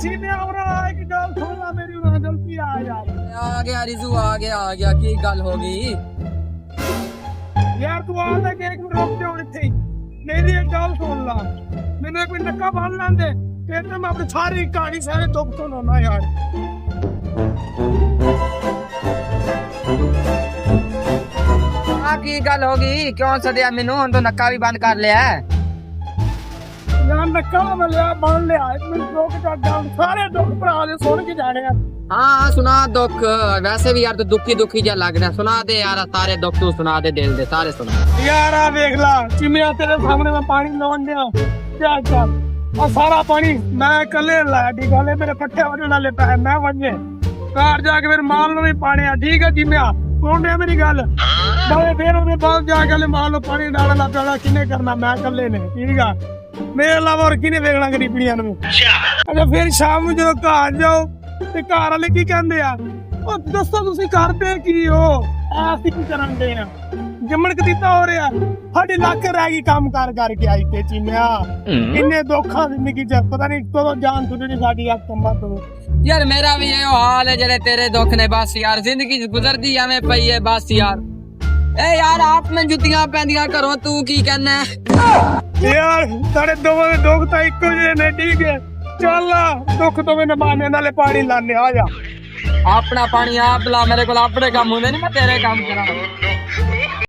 सीधे और एक गल सुनना मेरी वहां जल्दी आ यार आ गया रिजू आ गया की गल होगी यार तू आ ले एक मिनट रुक जा इथे मेरी एक गल सुन ला मैंने कोई नक्का बांध लांदे फिर तो मैं अपनी सारी कहानी सारे दुख सुनाना यार की गल होगी क्यों सदिया मैनू हुण तो नक्का भी बंद कर लिया यार नक्का मैं लिया बांध लिया मैं दुख जागा सारे दुख भरा दे सुन के जाने यार हाँ सुना दुख वैसे भी यार तो दुखी जा लग रहा सुना दे यार सारे दुख तू सुना दे दिल दे सारे सुना यार आ देख ला चिमिया तेरे सामने मैं पानी लाउन दिया क्या चल और सारा पानी मैं कले लाया ठीक है मेरे पट्टे वजन वाले पे मैं वजे कार जाके फिर माल नु भी पानी आ ठीक है चिमिया सुन रहा मेरी गल मैं फिर ਉਹਦੇ ਬਾਅਦ ਜਾके माल नु पानी डालना पैना किने करना मैं कले ने ठीक है मेरे अलावा और किने देखना गरीबड़ियां नु अच्छा फिर शाम ਨੂੰ ਜਦੋਂ ਘਰ ਜਾਓ ਤੇ ਘਰ ਵਾਲੇ ਕੀ ਕਹਿੰਦੇ ਆ ਉਹ ਦੱਸੋ ਤੁਸੀਂ ਕਰਦੇ ਕੀ ਹੋ ਅਸੀਂ ਕੀ ਕਰਾਂਗੇ ਆ ਜੰਮਣ ਕਦੀਤਾ ਹੋ ਰਿਹਾ ਸਾਡੀ ਲੱਖ ਰਹਿ ਗਈ ਕੰਮ ਕਰਕੇ ਆਈ ਤੇ ਚੀਮਿਆ ਕਿੰਨੇ ਦੁੱਖਾਂ ਜ਼ਿੰਦਗੀ ਚ ਪਤਾ ਨਹੀਂ ਕਦੋਂ ਜਾਨ ਛੁੱਟਣੀ ਸਾਡੀ ਆ ਕੰਮਾਂ ਤੋਂ यार मेरा भी ये हाल है जेड़े तेरे दुख ने बस यार जिंदगी गुजरदी एवें पई है बस यार ए यार आप में जुतियां पैंदियां घरों तू की कहना यार सारे दोवां दे दुख ਤਾਂ ਇੱਕੋ ਜਿਹੇ ਨੇ ठीक है ਚੱਲ ਦੁੱਖ ਤੋਂ ਮੈਨੇ ਮਾਨੇ ਨਾਲੇ ਪਾਣੀ ਲਾਣੇ ਆ ਜਾ अपना पानी आप ला मेरे को अपने काम होंगे नहीं मैं तेरे काम करा